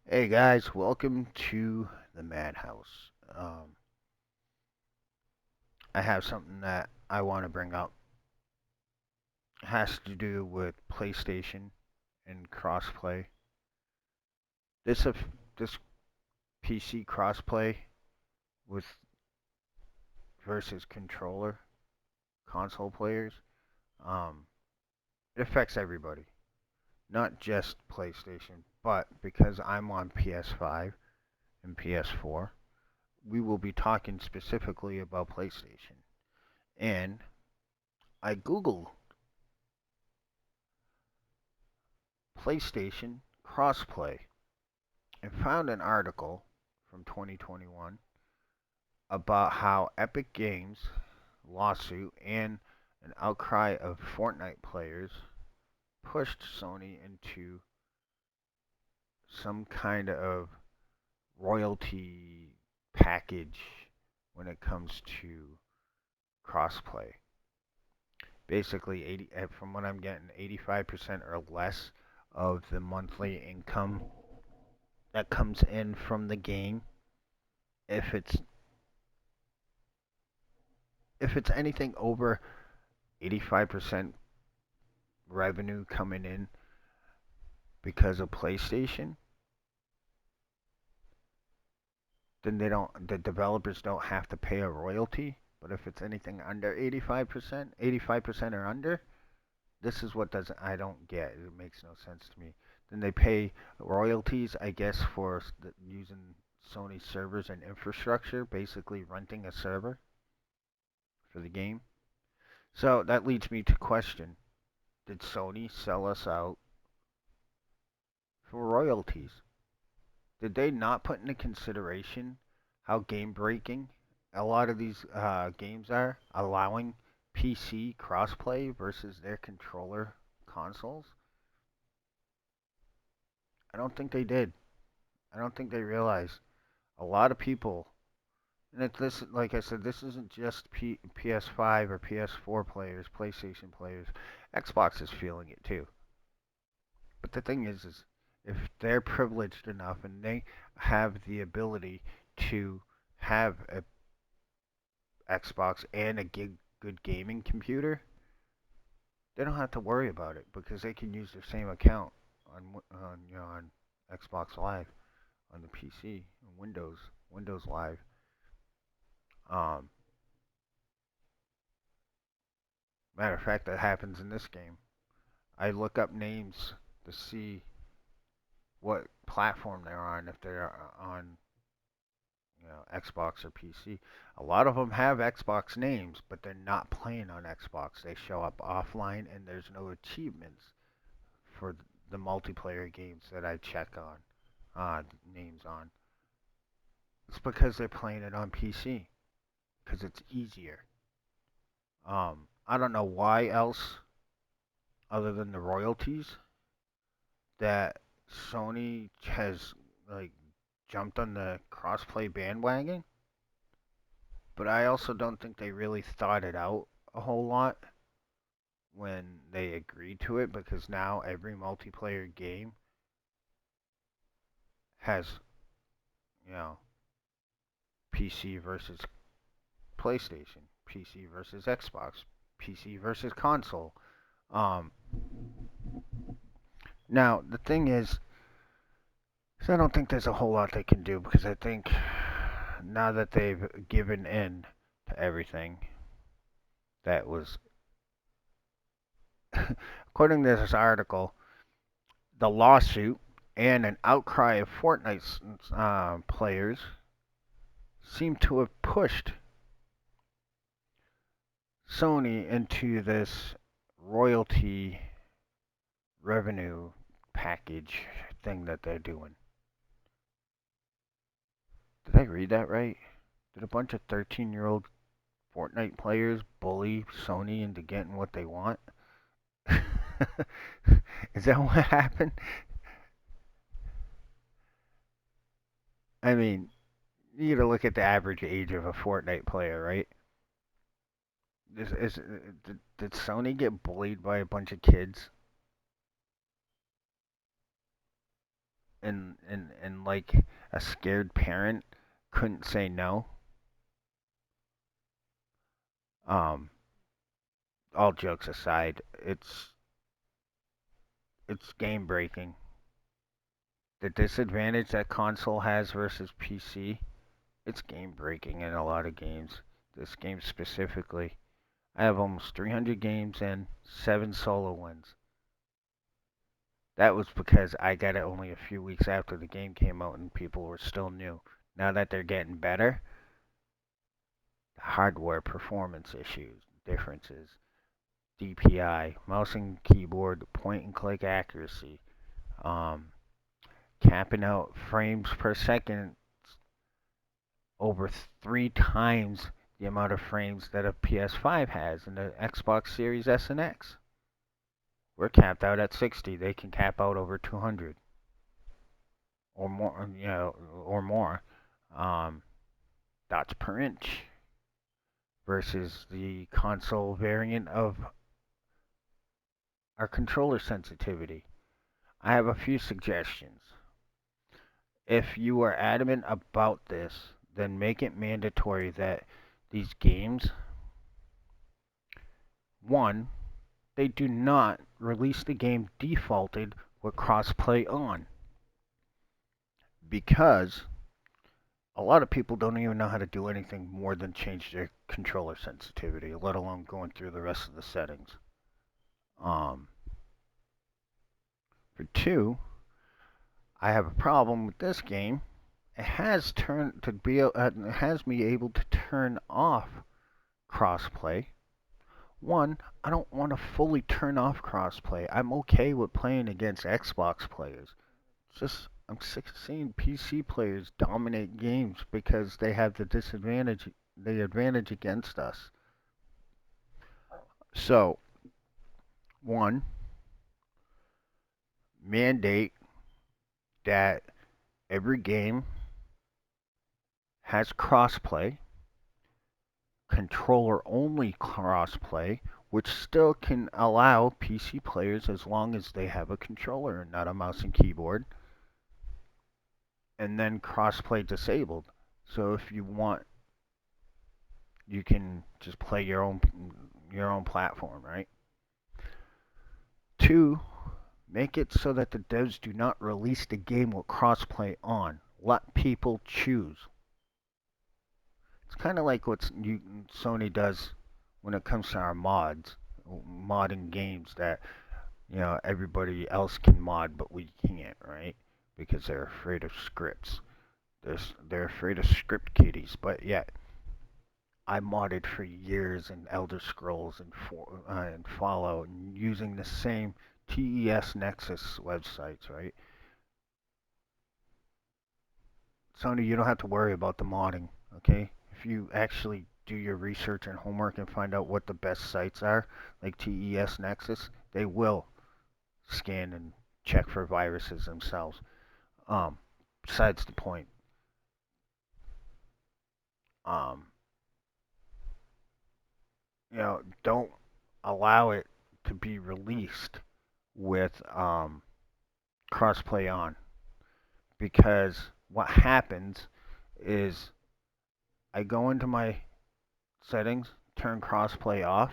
Hey guys, welcome to the Madhouse. I have something that I want to bring up. It has to do with PlayStation and crossplay. This of this PC crossplay with versus controller console players. Um, it affects everybody, not just PlayStation, but because I'm on PS5 and PS4, we will be talking specifically about PlayStation. And I Googled PlayStation crossplay and found an article from 2021 about how Epic Games lawsuit and an outcry of Fortnite players pushed Sony into some kind of royalty package when it comes to crossplay. Basically, from what I'm getting, 85% or less of the monthly income that comes in from the game, if it's if it's anything over 85% revenue coming in because of PlayStation, then the developers don't have to pay a royalty. But if it's anything under 85% or under, this is what doesn't I don't get. It makes no sense to me. Then they pay royalties, I guess, for using Sony servers and infrastructure, basically renting a server for the game. So that leads me to question: did Sony sell us out for royalties? Did they not put into consideration how game breaking a lot of these games are, allowing PC crossplay versus their controller consoles? I don't think they did. I don't think they realized a lot of people. And this, like I said, this isn't just PS5 or PS4 players, PlayStation players. Xbox is feeling it too. But the thing is if they're privileged enough and they have the ability to have a Xbox and a good gaming computer, they don't have to worry about it because they can use their same account on Xbox Live on the PC, Windows Live. Um, Matter of fact, that happens in this game. I look up names to see what platform they're on, if they're on Xbox or PC. A lot of them have Xbox names, but they're not playing on Xbox. They show up offline, and there's no achievements for the multiplayer games that I check on names on. It's because they're playing it on PC because it's easier. I don't know why else, other than the royalties, that Sony has like jumped on the crossplay bandwagon. But I also don't think they really thought it out a whole lot when they agreed to it because now every multiplayer game has, you know, PC versus PlayStation, PC versus Xbox, PC versus console. Um, Now the thing is I don't think there's a whole lot they can do because I think now that they've given in to everything that was, according to this article, the lawsuit and an outcry of Fortnite players seem to have pushed Sony into this royalty revenue package thing that they're doing. Did I read that right? Did a bunch of 13-year-old Fortnite players bully Sony into getting what they want? Is that what happened? I mean, you gotta look at the average age of a Fortnite player, right? Did Sony get bullied by a bunch of kids? and like a scared parent couldn't say no. Um, all jokes aside, it's game breaking. The disadvantage that console has versus PC, it's game breaking in a lot of games. This game specifically, I have almost 300 games and 7 solo wins. That was because I got it only a few weeks after the game came out and people were still new. Now that they're getting better, hardware performance issues, differences, DPI, mouse and keyboard, point and click accuracy, um, capping out frames per second over 3 times the amount of frames that a PS5 has and the Xbox Series S and X. We're capped out at 60. They can cap out over 200 or more, or more dots per inch versus the console variant of our controller sensitivity. I have a few suggestions. If you are adamant about this, then make it mandatory that these games, one, they do not release the game defaulted with crossplay on because a lot of people don't even know how to do anything more than change their controller sensitivity, let alone going through the rest of the settings. Um, for two, I have a problem with this game. It has turned to be it has me able to turn off crossplay. One, I don't want to fully turn off crossplay. I'm okay with playing against Xbox players. It's just I'm sick of seeing PC players dominate games because they have the advantage against us. So, one, mandate that every game has crossplay, controller only crossplay, which still can allow PC players as long as they have a controller and not a mouse and keyboard, and then crossplay disabled. So if you want, you can just play your own platform, right? Two, make it so that the devs do not release the game with crossplay on. Let people choose. It's kind of like what Sony does when it comes to our modding games that everybody else can mod, but we can't, right? Because they're afraid of scripts. They're afraid of script kiddies, but yet I modded for years in Elder Scrolls and Fallout, and using the same TES Nexus websites, right? Sony, you don't have to worry about the modding, okay? If you actually do your research and homework and find out what the best sites are, like TES Nexus, they will scan and check for viruses themselves. Um, Besides the point, um, don't allow it to be released with crossplay on because what happens is I go into my settings, turn crossplay off,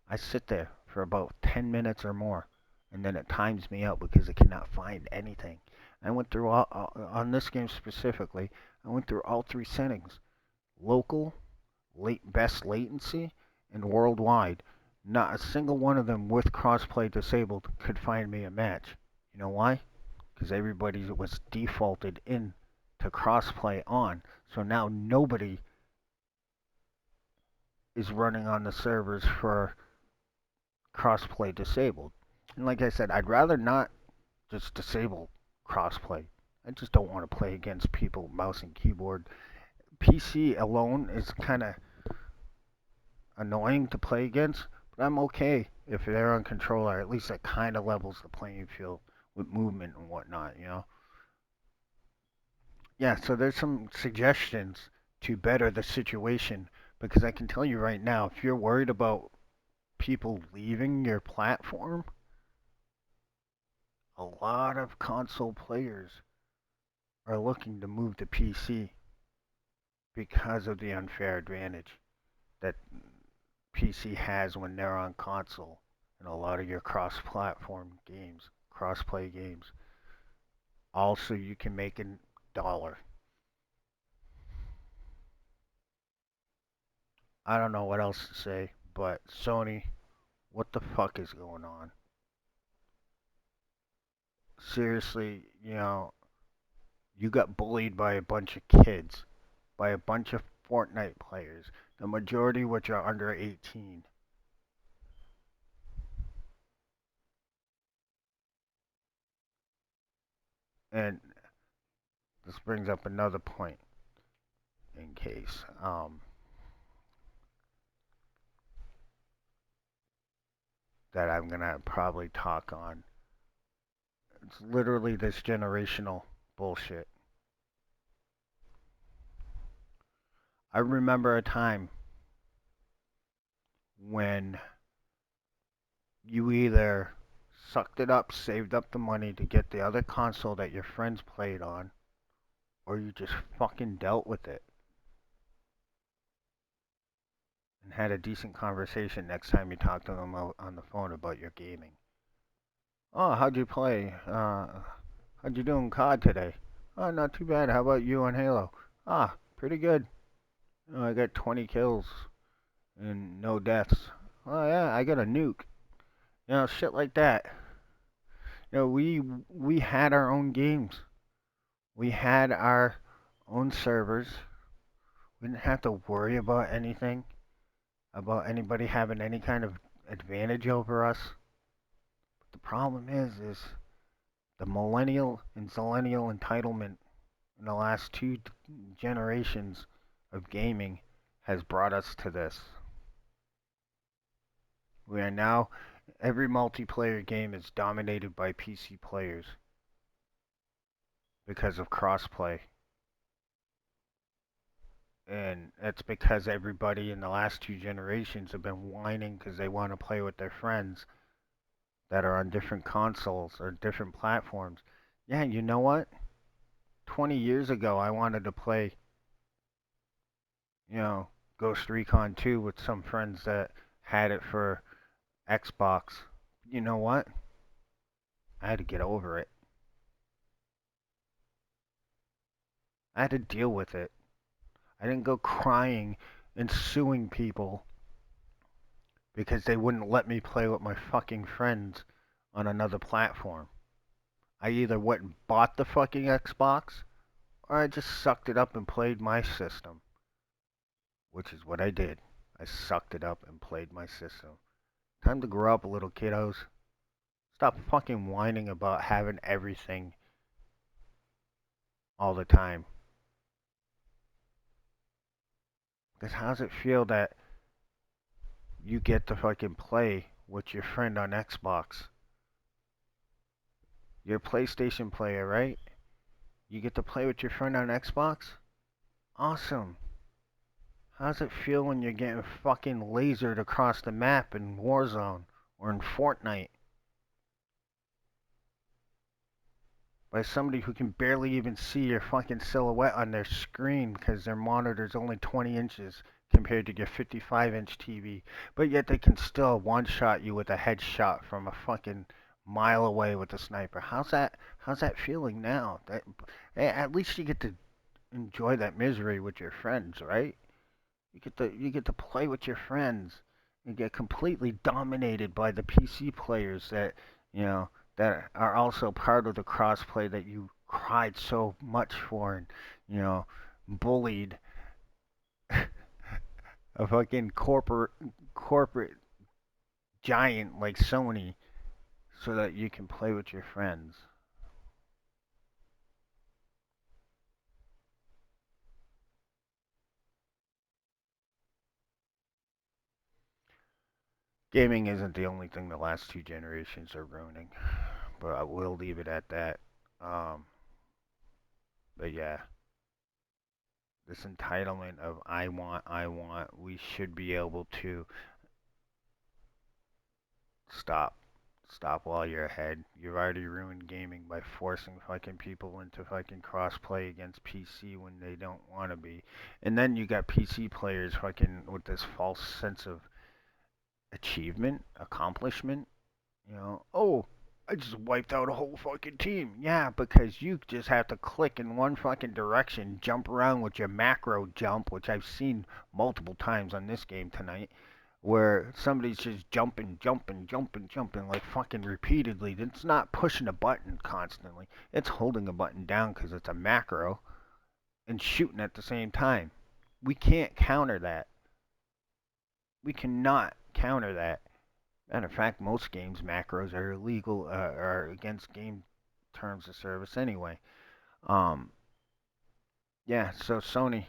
I sit there for about 10 minutes or more, and then it times me out because it cannot find anything. I went through on this game specifically, I went through all 3 settings: local, best latency, and worldwide. Not a single one of them with crossplay disabled could find me a match. You know why? Because everybody was defaulted in to crossplay on. So now nobody is running on the servers for crossplay disabled. And like I said, I'd rather not just disable crossplay. I just don't want to play against people mouse and keyboard. PC alone is kind of annoying to play against, but I'm okay if they're on controller. At least that kind of levels the playing field with movement and whatnot. Yeah, so there's some suggestions to better the situation because I can tell you right now, if you're worried about people leaving your platform, a lot of console players are looking to move to PC because of the unfair advantage that PC has when they're on console and a lot of your cross-platform games, cross-play games. Also, you can make a dollar. I don't know what else to say, but Sony, what the fuck is going on? Seriously, you got bullied by a bunch of kids, by a bunch of Fortnite players, the majority which are under 18. And this brings up another point in case that I'm gonna probably talk on. It's literally this generational bullshit. I remember a time when you either sucked it up, saved up the money to get the other console that your friends played on, or you just fucking dealt with it and had a decent conversation next time you talked to them on the phone about your gaming. Oh, how'd you play? How'd you do in COD today? Oh, not too bad. How about you on Halo? Ah, pretty good. Oh, I got 20 kills and no deaths. Oh yeah, I got a nuke. Shit like that. We had our own games. We had our own servers. We didn't have to worry about anything, about anybody having any kind of advantage over us. But the problem is the millennial and zillennial entitlement in the last two generations of gaming has brought us to this. We are now, every multiplayer game is dominated by PC players because of crossplay. And that's because everybody in the last two generations have been whining because they want to play with their friends that are on different consoles or different platforms. Yeah, you know what? 20 years ago, I wanted to play, you know, Ghost Recon 2 with some friends that had it for Xbox. You know what? I had to get over it. I had to deal with it. I didn't go crying and suing people because they wouldn't let me play with my fucking friends on another platform. I either went and bought the fucking Xbox or I just sucked it up and played my system, which is what I did. I sucked it up and played my system. Time to grow up, little kiddos. Stop fucking whining about having everything all the time. Because how does it feel that you get to fucking play with your friend on Xbox? You're a PlayStation player, right? You get to play with your friend on Xbox? Awesome. How does it feel when you're getting fucking lasered across the map in Warzone or in Fortnite by somebody who can barely even see your fucking silhouette on their screen because their monitor's only 20 inches compared to your 55-inch TV, but yet they can still one-shot you with a headshot from a fucking mile away with a sniper? How's that feeling now? At least you get to enjoy that misery with your friends, right? You get to play with your friends and get completely dominated by the PC players you know that are also part of the crossplay that you cried so much for and bullied a fucking corporate giant like Sony so that you can play with your friends. Gaming isn't the only thing the last two generations are ruining, but I will leave it at that. Um, but yeah, this entitlement of I want, we should be able to stop. Stop while you're ahead. You've already ruined gaming by forcing fucking people into fucking crossplay against PC when they don't want to be. And then you got PC players fucking with this false sense of achievement, accomplishment. You know, oh, I just wiped out a whole fucking team. Yeah, because you just have to click in one fucking direction, jump around with your macro jump, which I've seen multiple times on this game tonight, where somebody's just jumping, jumping, jumping, jumping, like fucking repeatedly. It's not pushing a button constantly. It's holding a button down because it's a macro and shooting at the same time. We can't counter that. We cannot counter that. Matter of fact, most games macros are illegal, are against game terms of service anyway. Um, yeah. So Sony,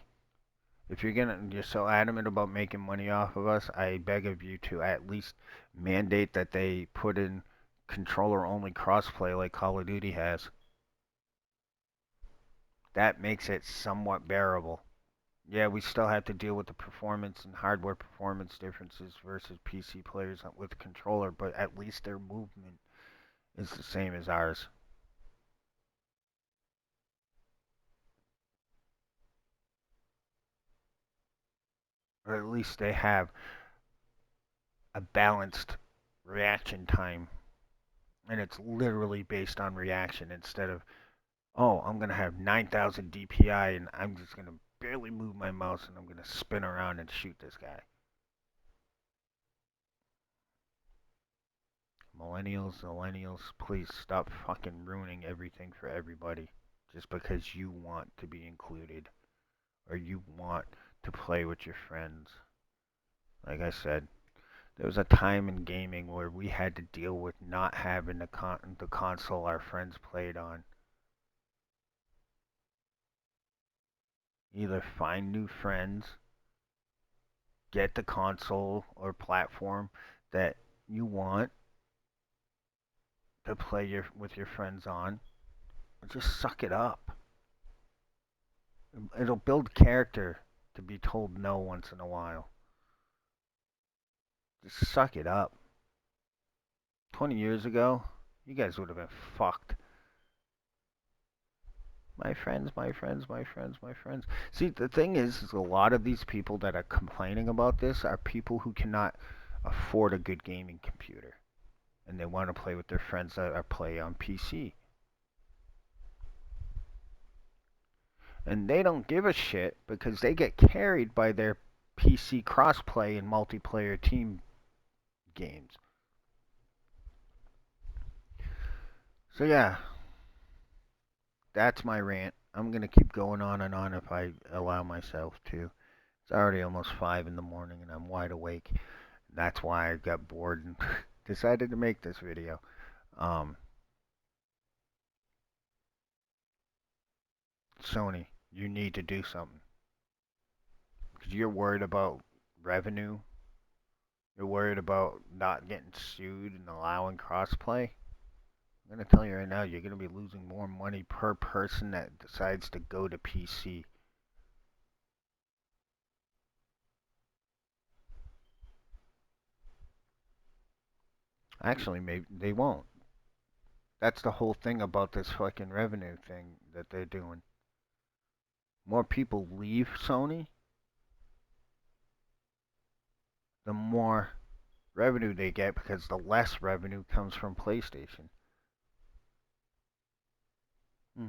if you're so adamant about making money off of us, I beg of you to at least mandate that they put in controller only crossplay like Call of Duty has. That makes it somewhat bearable. Yeah, we still have to deal with the performance and hardware performance differences versus PC players with controller, but at least their movement is the same as ours. Or at least they have a balanced reaction time, and it's literally based on reaction instead of, oh, I'm gonna have 9,000 DPI and I'm just gonna barely move my mouse and I'm gonna spin around and shoot this guy. Millennials, please stop fucking ruining everything for everybody just because you want to be included or you want to play with your friends. Like I said, there was a time in gaming where we had to deal with not having the console our friends played on. Either find new friends, get the console or platform that you want to play with your friends on, or just suck it up. It'll build character to be told no once in a while. Just suck it up. 20 years ago, you guys would have been fucked. My friends, my friends, my friends, my friends. See, the thing is a lot of these people that are complaining about this are people who cannot afford a good gaming computer. And they want to play with their friends that are play on PC. And they don't give a shit because they get carried by their PC crossplay and multiplayer team games. So yeah, that's my rant. I'm gonna keep going on and on if I allow myself to. It's already almost 5 in the morning and I'm wide awake. That's why I got bored and decided to make this video. Um, Sony, you need to do something because you're worried about revenue. You're worried about not getting sued and allowing crossplay. I'm gonna tell you right now, you're gonna be losing more money per person that decides to go to PC. Actually, maybe they won't. That's the whole thing about this fucking revenue thing that they're doing. More people leave Sony, the more revenue they get because the less revenue comes from PlayStation. Hmm.